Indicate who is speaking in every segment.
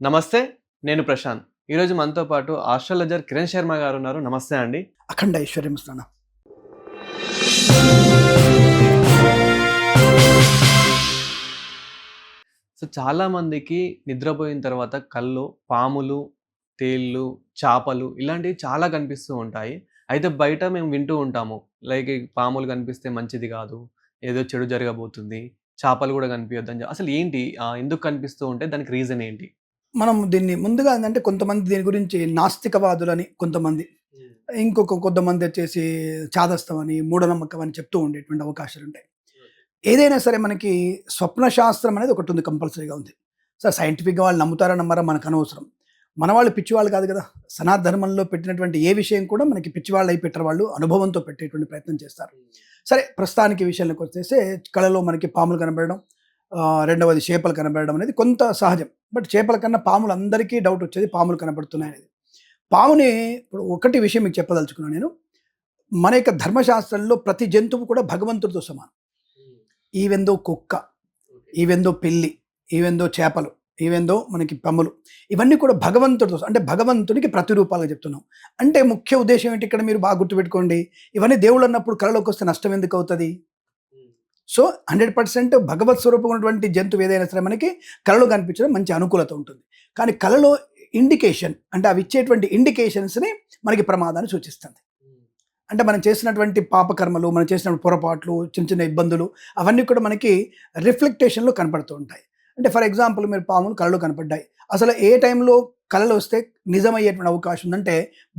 Speaker 1: నమస్తే. నేను ప్రశాంత్. ఈరోజు మనతో పాటు ఆస్ట్రాలజర్ కిరణ్ శర్మ గారున్నారు. నమస్తే అండి.
Speaker 2: అఖండ ఐశ్వర్యం స్నాన.
Speaker 1: సో, చాలా మందికి నిద్రపోయిన తర్వాత కల్లో పాములు, తేళ్ళు, చేపలు ఇలాంటివి చాలా కనిపిస్తూ ఉంటాయి. అయితే బయట మేము వింటూ ఉంటాము. లైక్ ఈ పాములు కనిపిస్తే మంచిది కాదు. ఏదో చెడు జరగబోతుంది. చేపలు కూడా కనిపియొద్దని అసలు ఏంటి? ఎందుకు కనిపిస్తూ ఉంటాయి? దానికి రీజన్ ఏంటి?
Speaker 2: మనం దీన్ని ముందుగా ఏందంటే కొంతమంది దీని గురించి నాస్తికవాదులని కొంతమంది, కొంతమంది వచ్చేసి చాదస్తం అని, మూఢనమ్మకం అని చెప్తూ ఉండేటువంటి అవకాశాలుంటాయి. ఏదైనా సరే మనకి స్వప్న శాస్త్రం అనేది ఒకటుంది, కంపల్సరీగా ఉంది. సైంటిఫిక్‌గా వాళ్ళు నమ్ముతారా నమ్మరా మనకనవసరం. మన వాళ్ళు పిచ్చివాళ్ళు కాదు కదా! సనాతన ధర్మంలో పెట్టినటువంటి ఏ విషయం కూడా మనకి పిచ్చివాళ్ళయి పెట్టరు, వాళ్ళు అనుభవంతో పెట్టేటువంటి ప్రయత్నం చేస్తారు. సరే, ప్రస్తుతానికి విషయంలోకొచ్చేస్తే కళలో మనకి పాములు కనబడడం, రెండవది చేపలు కనబడడం అనేది కొంత సహజం. బట్ చేపల కన్నా పాములు అందరికీ డౌట్ వచ్చేది పాములు కనబడుతున్నాయనేది. పాముని ఇప్పుడు ఒకటి విషయం మీకు చెప్పదలుచుకున్నాను నేను. మన యొక్క ధర్మశాస్త్రంలో ప్రతి జంతువు కూడా భగవంతుడితో సమానం. ఈవెందో కుక్క, ఈవెందో పిల్లి, ఈవెందో చేపలు, ఈవెందో మనకి పాములు, ఇవన్నీ కూడా భగవంతుడితో, అంటే భగవంతుడికి ప్రతిరూపాలుగా చెప్తున్నాం. అంటే ముఖ్య ఉద్దేశం ఏంటి ఇక్కడ మీరు బాగా గుర్తుపెట్టుకోండి. ఇవన్నీ దేవుళ్ళు అన్నప్పుడు కళలోకి వస్తే నష్టం ఎందుకు అవుతుంది? సో 100% భగవత్ స్వరూపం ఉన్నటువంటి జంతువు ఏదైనా సరే మనకి కళలో కనిపించడం మంచి అనుకూలత ఉంటుంది. కానీ కళలో ఇండికేషన్ అంటే అవి ఇచ్చేటువంటి ఇండికేషన్స్ని మనకి ప్రమాదాన్ని సూచిస్తుంది. అంటే మనం చేసినటువంటి పాపకర్మలు, మనం చేసినటువంటి పొరపాట్లు, చిన్న చిన్న ఇబ్బందులు అవన్నీ కూడా మనకి రిఫ్లెక్టేషన్లో కనపడుతూ ఉంటాయి. అంటే ఫర్ ఎగ్జాంపుల్ మీరు పాములు కళలో కనపడ్డాయి, అసలు ఏ టైంలో కళలు వస్తే నిజమయ్యేటువంటి అవకాశం ఉందంటే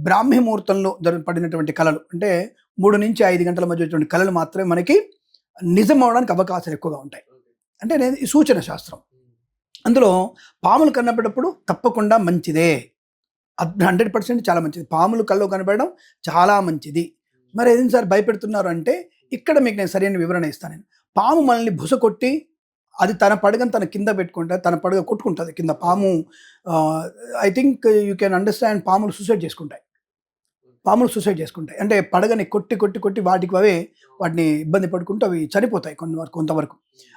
Speaker 2: బ్రాహ్మీ ముహూర్తంలో పడినటువంటి కళలు, అంటే 3 నుంచి 5 గంటల మధ్య వచ్చేటువంటి కళలు మాత్రమే మనకి నిజం అవడానికి అవకాశాలు ఎక్కువగా ఉంటాయి. అంటే నేను ఈ సూచన శాస్త్రం, అందులో పాములు కనపడేటప్పుడు తప్పకుండా మంచిదే, 100% చాలా మంచిది. పాములు కల్లో కనపడడం చాలా మంచిది. మరి ఏం సార్ భయపెడుతున్నారు అంటే, ఇక్కడ మీకు నేను సరైన వివరణ ఇస్తాను. నేను పాము మనల్ని బుస కొట్టి అది తన పడగను తన కింద పెట్టుకుంటే తన పడగ కొట్టుకుంటుంది కింద. పాము I think you can understand, పాములు సూసైడ్ చేసుకుంటాయి. పాములు సూసైడ్ చేసుకుంటాయి అంటే పడగని కొట్టి కొట్టి కొట్టి వాటికి అవే వాటిని ఇబ్బంది పడుకుంటూ అవి చనిపోతాయి కొంతవరకు.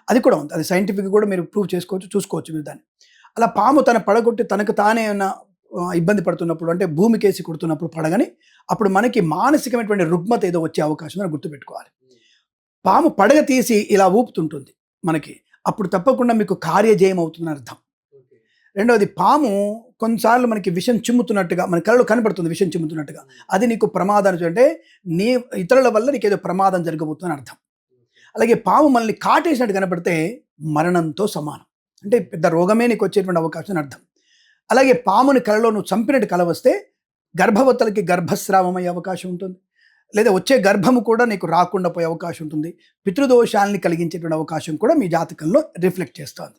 Speaker 2: అది కూడా ఉంది, అది సైంటిఫిక్ కూడా మీరు ప్రూవ్ చేసుకోవచ్చు, చూసుకోవచ్చు మీరు దాన్ని. అలా పాము తన పడగొట్టి తనకు తానే ఏమైనా ఇబ్బంది పడుతున్నప్పుడు, అంటే భూమికేసి కొడుతున్నప్పుడు పడగని, అప్పుడు మనకి మానసికమైనటువంటి రుగ్మత ఏదో వచ్చే అవకాశం అని గుర్తుపెట్టుకోవాలి. పాము పడగ తీసి ఇలా ఊపుతుంటుంది మనకి, అప్పుడు తప్పకుండా మీకు కార్యజయం అవుతుందని అర్థం. రెండవది, పాము కొన్నిసార్లు మనకి విషం చిమ్ముతున్నట్టుగా మన కళ్ళలో కనబడుతుంది, విషం చిమ్ముతున్నట్టుగా, అది నీకు ప్రమాదాన్ని, అంటే నీ ఇతరుల వల్ల నీకు ఏదో ప్రమాదం జరగబోతుందని అర్థం. అలాగే పాము మనల్ని కాటేసినట్టు కనపడితే మరణంతో సమానం, అంటే పెద్ద రోగమే నీకు వచ్చేటువంటి అవకాశం అని అర్థం. అలాగే పాముని కళలో నువ్వు చంపినట్టు కళ వస్తే గర్భవతులకి గర్భస్రావం అయ్యే అవకాశం ఉంటుంది, లేదా వచ్చే గర్భము కూడా నీకు రాకుండా పోయే అవకాశం ఉంటుంది. పితృదోషాలని కలిగించేటువంటి అవకాశం కూడా మీ జాతకంలో రిఫ్లెక్ట్ చేస్తుంది.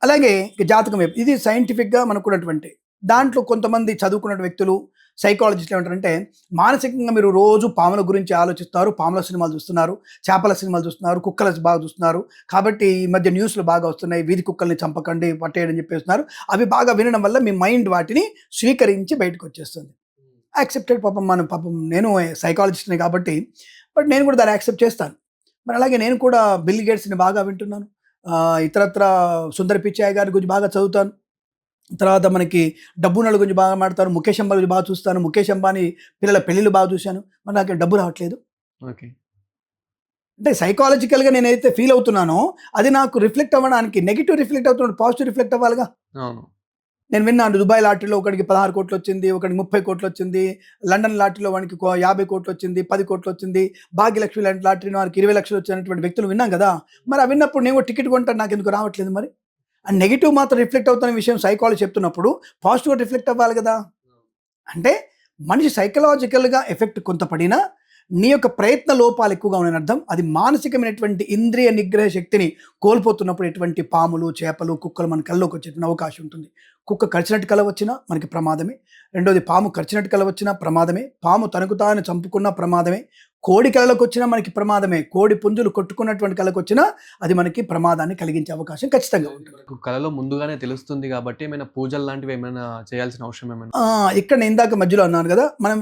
Speaker 2: అలాగే జాతకం వైపు ఇది సైంటిఫిక్గా మనకున్నటువంటి దాంట్లో కొంతమంది చదువుకున్న వ్యక్తులు, సైకాలజిస్టులు ఏమంటారంటే, మానసికంగా మీరు రోజు పాముల గురించి ఆలోచిస్తారు, పాముల సినిమాలు చూస్తున్నారు, చేపల సినిమాలు చూస్తున్నారు, కుక్కల బాగా చూస్తున్నారు, కాబట్టి ఈ మధ్య న్యూస్లు బాగా వస్తున్నాయి, వీధి కుక్కల్ని చంపకండి పట్టేయడం చెప్పేస్తున్నారు. అవి బాగా వినడం వల్ల మీ మైండ్ వాటిని స్వీకరించి బయటకు వచ్చేస్తుంది. యాక్సెప్టెడ్, పాపం నేను సైకాలజిస్ట్ని కాబట్టి, బట్ నేను కూడా దాన్ని యాక్సెప్ట్ చేస్తాను. మరి అలాగే నేను కూడా బిల్ గేట్స్ని బాగా వింటున్నాను, ఇతరత్ర సుందర పిచాయ్ గారి గురించి బాగా చదువుతాను, తర్వాత మనకి డబ్బున్నోళ్ళ గురించి బాగా మాట్లాడతాను, ముఖేష్ అంబానీ గురించి బాగా చూస్తాను, ముఖేష్ అంబానీ పిల్లల పెళ్ళిళ్ళు బాగా చూశాను, మరి నాకు డబ్బు రావట్లేదు.
Speaker 1: ఓకే.
Speaker 2: అంటే సైకాలజికల్గా నేనైతే ఫీల్ అవుతున్నానో అది నాకు రిఫ్లెక్ట్ అవ్వడానికి, నెగిటివ్ రిఫ్లెక్ట్ అవుతున్నాడు, పాజిటివ్ రిఫ్లెక్ట్ అవ్వాలిగా.
Speaker 1: అవును.
Speaker 2: నేను విన్నాను, దుబాయ్ లాటరీలో ఒకడికి 16 కోట్లు వచ్చింది, ఒకడికి 30 కోట్లు వచ్చింది, లండన్ లాటరీలో వానికి 50 కోట్లు వచ్చింది, 10 కోట్లు వచ్చింది, భాగ్యలక్ష్మి లాంటి లాటరీలో వారికి 20 లక్షలు వచ్చినటువంటి వ్యక్తులు విన్నాం కదా. మరి ఆ విన్నప్పుడు నేను టికెట్ కొంటాను, నాకు ఎందుకు రావట్లేదు? మరి ఆ నెగిటివ్ మాత్రం రిఫ్లెక్ట్ అవుతున్న విషయం సైకాలజీ చెప్తున్నప్పుడు పాజిటివ్గా రిఫ్లెక్ట్ అవ్వాలి కదా. అంటే మనిషి సైకలాజికల్గా ఎఫెక్ట్ కొంత పడినా నీ యొక్క ప్రయత్న లోపాలు ఎక్కువగా ఉన్నాయని అర్థం. అది మానసికమైనటువంటి ఇంద్రియ నిగ్రహ శక్తిని కోల్పోతున్నప్పుడు ఎటువంటి పాములు, చేపలు, కుక్కలు మన కళ్ళలోకి వచ్చేటువంటి అవకాశం ఉంటుంది. కుక్క కరిచినట్టు కల వచ్చినా మనకి ప్రమాదమే. రెండోది, పాము కరిచినట్టు కల వచ్చినా ప్రమాదమే. పాము తనకు తాను చంపుకున్న ప్రమాదమే. కోడి కళలకు వచ్చినా మనకి ప్రమాదమే. కోడి పుంజులు కొట్టుకున్నటువంటి కళకు వచ్చినా అది మనకి ప్రమాదాన్ని కలిగించే అవకాశం ఖచ్చితంగా ఉంటుంది.
Speaker 1: కళలో ముందుగానే తెలుస్తుంది కాబట్టి ఏమైనా పూజలు లాంటివి ఏమైనా చేయాల్సిన అవసరం ఏమైనా?
Speaker 2: ఇక్కడ నేను ఇందాక మధ్యలో అన్నాను కదా, మనం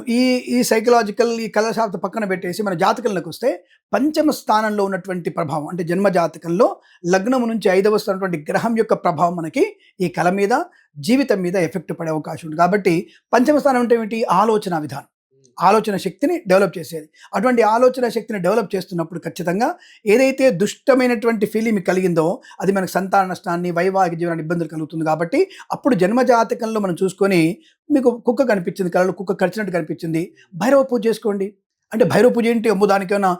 Speaker 2: ఈ సైకలాజికల్, ఈ కళాశాస్త్ర పక్కన పెట్టేసి మన జాతకంలోకి వస్తే పంచమ స్థానంలో ఉన్నటువంటి ప్రభావం, అంటే జన్మ జాతకంలో లగ్నం నుంచి 5వ స్థానటువంటి గ్రహం యొక్క ప్రభావం మనకి ఈ కళ మీద, జీవితం మీద ఎఫెక్ట్ పడే అవకాశం ఉంది. కాబట్టి పంచమ స్థానం అంటే ఏమిటి? ఆలోచన విధానం, ఆలోచన శక్తిని డెవలప్ చేసేది. అటువంటి ఆలోచన శక్తిని డెవలప్ చేస్తున్నప్పుడు ఖచ్చితంగా ఏదైతే దుష్టమైనటువంటి ఫీలింగ్ మీకు కలిగిందో అది మనకు సంతాన నష్టాన్ని, వైవాహిక జీవనాన్ని ఇబ్బందులు కలుగుతుంది. కాబట్టి అప్పుడు జన్మజాతకంలో మనం చూసుకొని, మీకు కుక్క కనిపించింది, కళలో కుక్క కరిచినట్టు కనిపించింది, భైరవ పూజ చేసుకోండి. అంటే భైరవ పూజ ఏంటి? అమ్మో దానికి ఏమైనా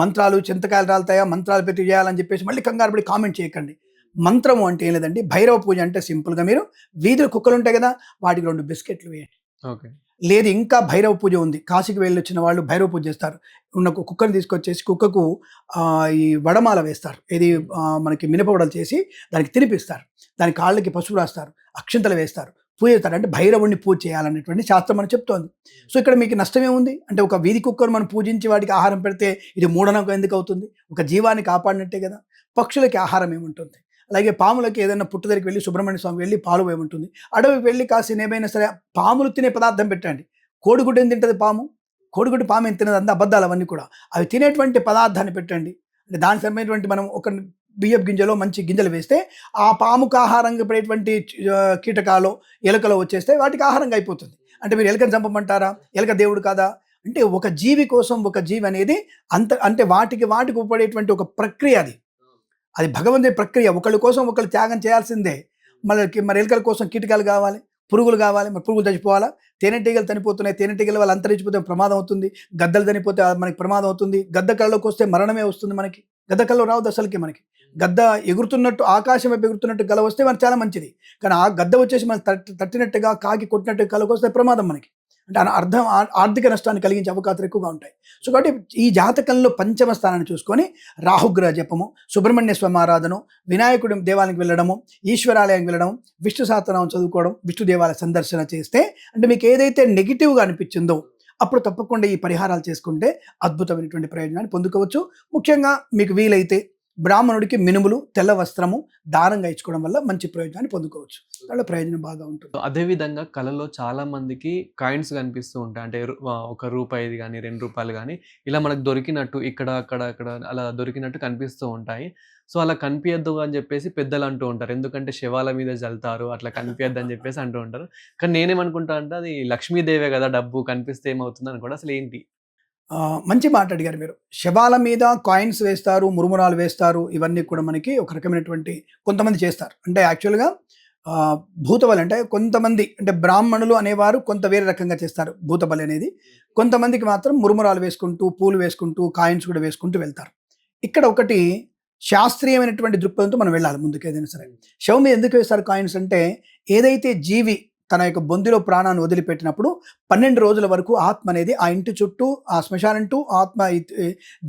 Speaker 2: మంత్రాలు, చింతకాయలు రాలుతాయా, మంత్రాలు పెట్టి చేయాలని చెప్పేసి మళ్ళీ కంగారు పడి కామెంట్ చేయకండి. మంత్రము అంటే ఏం లేదండి, భైరవ పూజ అంటే సింపుల్గా మీరు వీధిలో కుక్కలు ఉంటాయి కదా, వాటికి 2 బిస్కెట్లు వేయండి.
Speaker 1: ఓకే.
Speaker 2: లేదు ఇంకా భైరవ పూజ ఉంది, కాశీకి వెళ్ళి వచ్చిన వాళ్ళు భైరవ పూజ చేస్తారు. ఉన్న కుక్కను తీసుకొచ్చేసి కుక్కకు ఈ వడమాల వేస్తారు, ఇది మనకి మినపవడలు చేసి దానికి తినిపిస్తారు, దాని కాళ్ళకి పసుపు రాస్తారు, అక్షింతలు వేస్తారు, పూజ చేస్తారు. అంటే భైరవుడిని పూజ చేయాలనేటువంటి శాస్త్రం మనం చెప్తోంది. సో ఇక్కడ మీకు నష్టం ఏముంది? అంటే ఒక వీధి కుక్కను మనం పూజించి వాటికి ఆహారం పెడితే ఇది మూఢనమ్మకం ఎందుకు అవుతుంది? ఒక జీవాన్ని కాపాడినట్టే కదా. పక్షులకి ఆహారం ఏముంటుంది? అలాగే పాములకి ఏదైనా పుట్ట దగ్గరికి వెళ్ళి సుబ్రహ్మణ్య స్వామి వెళ్ళి పాలు వేయమంటుంది. అడవికి వెళ్ళి కాసిన ఏమైనా సరే పాములు తినే పదార్థం పెట్టండి. కోడిగుడ్డు ఏం తింటుంది పాము? కోడిగుడ్డు పాము ఏం తినదు, అంత అబద్ధాలు అవన్నీ కూడా. అవి తినేటువంటి పదార్థాన్ని పెట్టండి. అంటే దానికి సంబంధించినటువంటి మనం ఒక బియ్యపు గింజలో మంచి గింజలు వేస్తే ఆ పాముకు ఆహారంగా పడేటువంటి కీటకాలు, ఎలుకలు వచ్చేస్తే వాటికి ఆహారంగా అయిపోతుంది. అంటే మీరు ఎలుకని చంపమంటారా? ఎలుక దేవుడు కాదా? అంటే ఒక జీవి కోసం ఒక జీవి అనేది అంటే వాటికి ఉపడేటువంటి ఒక ప్రక్రియ అది. అది భగవంతుని ప్రక్రియ. ఒకళ్ళ కోసం ఒకళ్ళు త్యాగం చేయాల్సిందే. మరి ఎలుకల కోసం కీటకాలు కావాలి, పురుగులు కావాలి. మరి పురుగులు చచ్చిపోవాలా? తేనెటీగలు చనిపోతున్నాయి, తేనెటీగల వాళ్ళు అంతరించిపోతే ప్రమాదం అవుతుంది. గద్దలు చనిపోతే మనకి ప్రమాదం అవుతుంది. గద్ద కళ్ళలోకి వస్తే మరణమే వస్తుంది మనకి. గద్ద కళ్ళు రావద్దు అసలుకి మనకి. గద్ద ఎగురుతున్నట్టు, ఆకాశం వైపు ఎగురుతున్నట్టు కళ వస్తే మనకి చాలా మంచిది. కానీ ఆ గద్ద వచ్చేసి మనం తట్టినట్టుగా, కాకి కొట్టినట్టు కళకు వస్తే ప్రమాదం మనకి. అంటే ఆర్థిక నష్టాన్ని కలిగించే అవకాశాలు ఎక్కువగా ఉంటాయి. సో కాబట్టి ఈ జాతకంలో పంచమ స్థానాన్ని చూసుకొని రాహుగ్రహ జపము, సుబ్రహ్మణ్య స్వామి ఆరాధన, వినాయకుడి దేవాలయానికి వెళ్ళడము, ఈశ్వరాలయానికి వెళ్ళడం, విష్ణు సహస్రనామం చదువుకోవడం, విష్ణు దేవాలయ సందర్శన చేస్తే అంటే మీకు ఏదైతే నెగిటివ్గా అనిపించిందో అప్పుడు తప్పకుండా ఈ పరిహారాలు చేసుకుంటే అద్భుతమైనటువంటి ప్రయోజనాన్ని పొందుకోవచ్చు. ముఖ్యంగా మీకు వీలైతే బ్రాహ్మణుడికి మినుములు, తెల్ల వస్త్రము దానంగా ఇచ్చుకోవడం వల్ల మంచి ప్రయోజనాన్ని పొందుకోవచ్చు. దాంట్లో ప్రయోజనం బాగా ఉంటుంది.
Speaker 1: అదే విధంగా కళలో చాలా మందికి కాయిన్స్ కనిపిస్తూ ఉంటాయి. అంటే ఒక రూపాయిది గానీ, ₹2 గానీ ఇలా మనకు దొరికినట్టు ఇక్కడ, అక్కడ అలా దొరికినట్టు కనిపిస్తూ ఉంటాయి. సో, అలా కనిపియద్దు అని జెప్పేసి పెద్దలు అంటూ ఉంటారు. ఎందుకంటే శవాల మీద జల్తారు, అట్లా కనిపియద్దని జెప్పేసి అంటూ ఉంటారు. కానీ నేనేమనుకుంటా అంటే అది లక్ష్మీదేవే గదా! డబ్బు కనిపిస్తే ఏమవుతుందని కూడా అసలేంటి?
Speaker 2: మంచి మాట అడిగారు మీరు. శవాల మీద కాయిన్స్ వేస్తారు, మురుమురాలు వేస్తారు. ఇవన్నీ కూడా మనకి ఒక రకమైనటువంటి కొంతమంది చేస్తారు. అంటే యాక్చువల్‌గా భూతబలి అంటే కొంతమంది అంటే బ్రాహ్మణులు అనేవారు కొంత వేరే రకంగా చేస్తారు భూతబలి అనేది. కొంతమందికి మాత్రం మురుమురాలు వేసుకుంటూ, పూలు వేసుకుంటూ, కాయిన్స్ కూడా వేసుకుంటూ వెళ్తారు. ఇక్కడ ఒకటి శాస్త్రీయమైనటువంటి దృక్పథంతో మనం వెళ్ళాలి ముందుకు ఏదైనా సరే. శవం మీద ఎందుకు వేస్తారు కాయిన్స్ అంటే ఏదైతే జీవి తన యొక్క బొందిలో ప్రాణాన్ని వదిలిపెట్టినప్పుడు 12 రోజుల వరకు ఆత్మ అనేది ఆ ఇంటి చుట్టూ, ఆ శ్మశానం టు ఆత్మ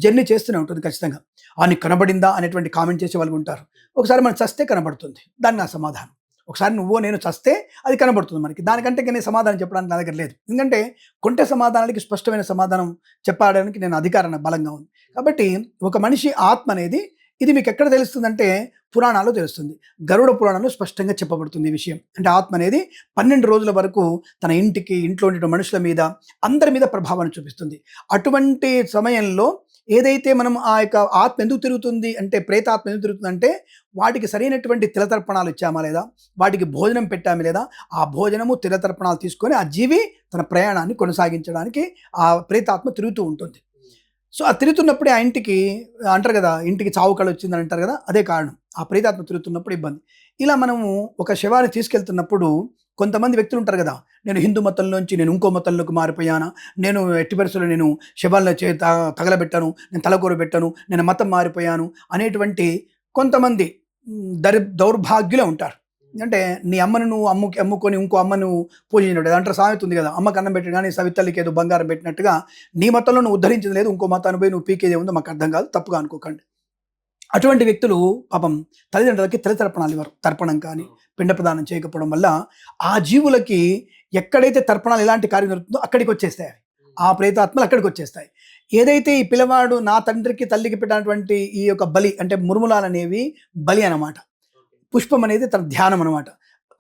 Speaker 2: జర్నీ చేస్తూనే ఉంటుంది ఖచ్చితంగా. నీకు కనబడిందా అనేటువంటి కామెంట్ చేసే వాళ్ళు ఉంటారు. ఒకసారి మనం చస్తే కనబడుతుంది, దాన్ని నా సమాధానం. ఒకసారి నువ్వో నేను చస్తే అది కనబడుతుంది మనకి. దానికంటే నేను సమాధానం చెప్పడానికి నా దగ్గర లేదు. ఎందుకంటే కొంటే సమాధానాలకి స్పష్టమైన సమాధానం చెప్పడానికి నేను అధికారం బలంగా ఉంది. కాబట్టి ఒక మనిషి ఆత్మ అనేది ఇది మీకు ఎక్కడ తెలుస్తుందంటే పురాణాల్లో తెలుస్తుంది. గరుడ పురాణంలో స్పష్టంగా చెప్పబడుతుంది ఈ విషయం. అంటే ఆత్మ అనేది 12 రోజుల వరకు తన ఇంటికి, ఇంట్లో ఉండే మనుషుల మీద, అందరి మీద ప్రభావాన్ని చూపిస్తుంది. అటువంటి సమయంలో ఏదైతే మనం ఆ యొక్క ఆత్మ ఎందుకు తిరుగుతుంది అంటే, ప్రేతాత్మ ఎందుకు తిరుగుతుంది అంటే వాటికి సరైనటువంటి తిలతర్పణాలు ఇచ్చామా లేదా, వాటికి భోజనం పెట్టామా లేదా, ఆ భోజనము తిలతర్పణాలు తీసుకొని ఆ జీవి తన ప్రయాణాన్ని కొనసాగించడానికి ఆ ప్రేతాత్మ తిరుగుతూ ఉంటుంది. సో ఆ తిరుగుతున్నప్పుడే ఆ ఇంటికి అంటారు కదా, ఇంటికి చావు కళ వచ్చిందని అంటారు కదా, అదే కారణం. ఆ ప్రేతాత్మ తిరుగుతున్నప్పుడు ఇబ్బంది. ఇలా మనము ఒక శవాన్ని తీసుకెళ్తున్నప్పుడు కొంతమంది వ్యక్తులు ఉంటారు కదా, నేను హిందూ మతంలోంచి నేను ఇంకో మతంలోకి మారిపోయానా, నేను ఎట్టి పరిస్థితుల్లో నేను శవాలను తగలబెట్టాను, నేను తలకూర పెట్టాను, నేను మతం మారిపోయాను అనేటువంటి కొంతమంది దౌర్భాగ్యులే ఉంటారు. అంటే నీ అమ్మను నువ్వు అమ్ముకొని ఇంకో అమ్మను పూజించినట్టు అంటారు. సామెత ఉంది కదా, అమ్మకు అన్నం పెట్టి కానీ సవితల్లికి ఏదో బంగారం పెట్టినట్టుగా నీ మతంలో నువ్వు ఉద్ధరించింది లేదు, ఇంకో మతాన్ని పోయి నువ్వు పీకేది ఉందో మాకు అర్థం కాదు, తప్పుగా అనుకోకండి. అటువంటి వ్యక్తులు పాపం తల్లిదండ్రులకి తర్పణాలు ఇవ్వరు. తర్పణం కానీ పిండ ప్రదానం చేయకపోవడం వల్ల ఆ జీవులకి ఎక్కడైతే తర్పణాలు ఎలాంటి కార్యం జరుగుతుందో అక్కడికి వచ్చేస్తాయి. ఆ ప్రేతాత్మలు అక్కడికి వచ్చేస్తాయి. ఏదైతే ఈ పిల్లవాడు నా తండ్రికి తల్లికి పెట్టినటువంటి ఈ యొక్క బలి అంటే మురుములాలు అనేవి బలి అన్నమాట. పుష్పం అనేది తన ధ్యానం అనమాట.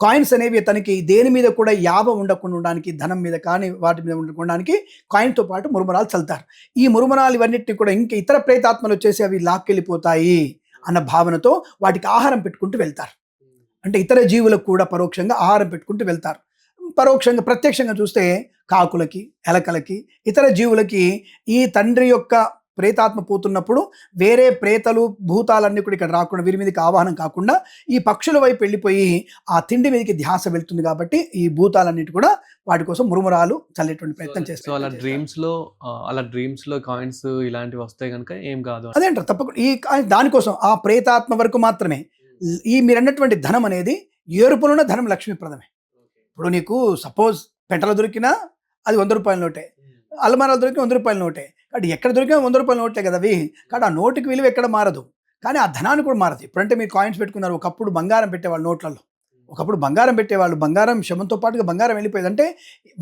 Speaker 2: కాయిన్స్ అనేవి తనకి దేని మీద కూడా యాభ ఉండకుండా ఉండడానికి, ధనం మీద కానీ వాటి మీద ఉండడానికి కాయిన్తో పాటు మురుమరాలు చల్లుతారు. ఈ మురుమరాలు ఇవన్నిటిని కూడా ఇంకా ఇతర ప్రేతాత్మలు వచ్చేసి అవి లాక్కెళ్ళిపోతాయి అన్న భావనతో వాటికి ఆహారం పెట్టుకుంటూ వెళ్తారు. అంటే ఇతర జీవులకు కూడా పరోక్షంగా ఆహారం పెట్టుకుంటూ వెళ్తారు. పరోక్షంగా ప్రత్యక్షంగా చూస్తే కాకులకి, ఎలకలకి, ఇతర జీవులకి ఈ తండ్రి యొక్క ప్రేతాత్మ పోతున్నప్పుడు వేరే ప్రేతలు భూతాలన్నీ కూడా ఇక్కడ రాకుండా వీరి మీదకి ఆవాహనం కాకుండా ఈ పక్షుల వైపు వెళ్ళిపోయి ఆ తిండి మీదకి ధ్యాస వెళ్తుంది. కాబట్టి ఈ భూతాలన్నిటి కూడా వాటి కోసం మురుమురాలు చల్లేటువంటి ప్రయత్నం
Speaker 1: సో అలా
Speaker 2: చేస్తారు.
Speaker 1: డ్రీమ్స్ లో కాయిన్స్ ఇలాంటివి వస్తాయి కనుక ఏం కాదు.
Speaker 2: అదేంటారు తప్పకుండా దానికోసం ఆ ప్రేతాత్మ వరకు మాత్రమే ఈ మీరు అన్నటువంటి ధనం అనేది ఏరుపులున్న ధనం లక్ష్మీప్రదమే. ఇప్పుడు నీకు సపోజ్ పెంటలో దొరికినా అది 100 రూపాయల నోటే, అల్మారాలు దొరికిన 100 రూపాయల నోటే. కాబట్టి ఎక్కడ దొరికినా 100 రూపాయల నోటే కదా అవి. కాబట్టి ఆ నోటుకి విలువ ఎక్కడ మారదు, కానీ ఆ ధనాన్ని కూడా మారదు. ఇప్పుడంటే మీరు కాయిన్స్ పెట్టుకున్నారు, ఒకప్పుడు బంగారం పెట్టేవాళ్ళు నోట్లలో. ఒకప్పుడు బంగారం పెట్టేవాళ్ళు, బంగారం శవంతో పాటుగా బంగారం వెళ్ళిపోయేది. అంటే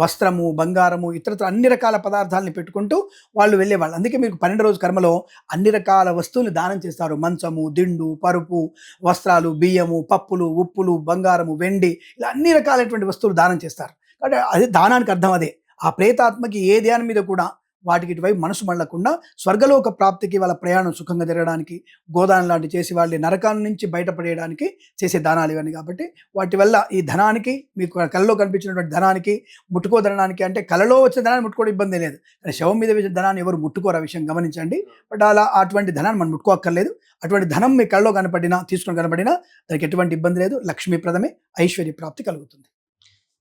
Speaker 2: వస్త్రము, బంగారము, ఇతరత్ర అన్ని రకాల పదార్థాలని పెట్టుకుంటూ వాళ్ళు వెళ్ళేవాళ్ళు. అందుకే మీకు 12 రోజు కర్మలో అన్ని రకాల వస్తువులు దానం చేస్తారు. మంచము, దిండు, పరుపు, వస్త్రాలు, బియ్యము, పప్పులు, ఉప్పులు, బంగారము, వెండి, ఇలా అన్ని రకాలైనటువంటి వస్తువులు దానం చేస్తారు. కాబట్టి అది దానానికి అర్థం అదే. ఆ ప్రేతాత్మకి ఏ ధ్యానం మీద కూడా వాటికి ఇటువైపు మనసు మళ్ళకుండా స్వర్గలోక ప్రాప్తికి వాళ్ళ ప్రయాణం సుఖంగా జరగడానికి, గోదానం లాంటి చేసి వాళ్ళ నరకాల నుంచి బయటపడేయడానికి చేసే దానాలు ఇవన్నీ. కాబట్టి వాటి వల్ల ఈ ధనానికి, మీకు కళలో కనిపించినటువంటి ధనానికి, ముట్టుకోదనానికి, అంటే కళలో వచ్చిన ధనాన్ని ముట్టుకోవడం ఇబ్బంది లేదు, కానీ శవం మీద వేసిన ధనాన్ని ఎవరు ముట్టుకోరు, ఆ విషయం గమనించండి. బట్ అలా అటువంటి ధనాన్ని మనం ముట్టుకోక్కర్లేదు. అటువంటి ధనం మీ కళ్ళలో కనపడినా, తీసుకొని కనపడినా దానికి ఎటువంటి ఇబ్బంది లేదు. లక్ష్మీప్రదమే, ఐశ్వర్య ప్రాప్తి కలుగుతుంది.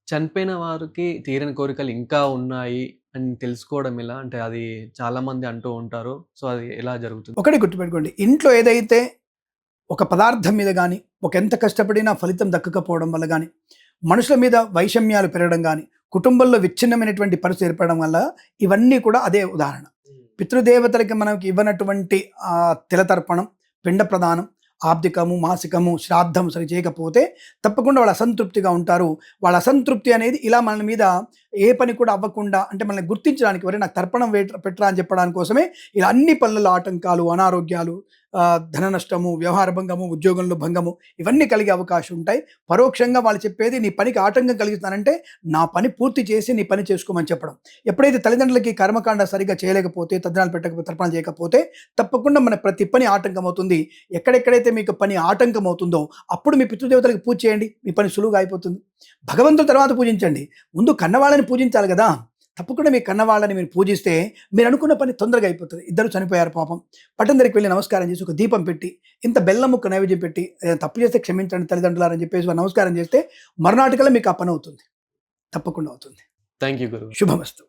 Speaker 1: చనిపోయిన వారికి తీరని కోరికలు ఇంకా ఉన్నాయి అని తెలుసుకోవడం ఎలా? అంటే అది చాలా మంది అంటూ ఉంటారు. సో అది ఎలా జరుగుతుంది?
Speaker 2: ఒకటి గుర్తుపెట్టుకోండి, ఇంట్లో ఏదైతే ఒక పదార్థం మీద కానీ, ఒక ఎంత కష్టపడినా ఫలితం దక్కకపోవడం వల్ల కానీ, మనుషుల మీద వైషమ్యాలు పెరగడం కానీ, కుటుంబంలో విచ్ఛిన్నమైనటువంటి పరిస్థితి ఏర్పడడం వల్ల, ఇవన్నీ కూడా అదే ఉదాహరణ. పితృదేవతలకి మనకి ఇవ్వనటువంటి తిలతర్పణం, పిండ ప్రదానం, ఆబ్దికము, మాసికము, శ్రాద్ధం సరి చేయకపోతే తప్పకుండా వాళ్ళు అసంతృప్తిగా ఉంటారు. వాళ్ళ అసంతృప్తి అనేది ఇలా మన మీద ఏ పని కూడా అవ్వకుండా, అంటే మనల్ని గుర్తించడానికి, వరే నాకు తర్పణం పెట్టరా అని చెప్పడానికి కోసమే ఇలా అన్ని పనులలో ఆటంకాలు, అనారోగ్యాలు, ధన నష్టము, వ్యవహార భంగము, ఉద్యోగంలో భంగము, ఇవన్నీ కలిగే అవకాశం ఉంటాయి. పరోక్షంగా వాళ్ళు చెప్పేది నీ పనికి ఆటంకం కలిగిస్తానంటే నా పని పూర్తి చేసి నీ పని చేసుకోమని చెప్పడం. ఎప్పుడైతే తల్లిదండ్రులకి కర్మకాండ సరిగ్గా చేయలేకపోతే, తద్దినాలు పెట్టకపోతే, తర్పణాలు చేయకపోతే తప్పకుండా మన ప్రతి పని ఆటంకం అవుతుంది. ఎక్కడెక్కడైతే మీకు పని ఆటంకం అవుతుందో అప్పుడు మీ పితృదేవతలకు పూజ చేయండి, మీ పని సులువుగా అయిపోతుంది. భగవంతుని తర్వాత పూజించండి, ముందు కన్నవాళ్ళని పూజించాలి కదా. తప్పకుండా మీ కన్నవాళ్ళని మీరు పూజిస్తే మీరు అనుకున్న పని తొందరగా అయిపోతుంది. ఇద్దరు చనిపోయారు పాపం, పట్టం దగ్గరికి వెళ్ళి నమస్కారం చేసి ఒక దీపం పెట్టి, ఇంత బెల్లం ముక్క నైవేద్యం పెట్టి, తప్పు చేస్తే క్షమించండి తల్లిదండ్రులారని చెప్పేసి నమస్కారం చేస్తే మరునాటికల్లా మీకు ఆ పని అవుతుంది, తప్పకుండా అవుతుంది.
Speaker 1: థ్యాంక్ యూ గురువు.
Speaker 2: శుభమస్తు.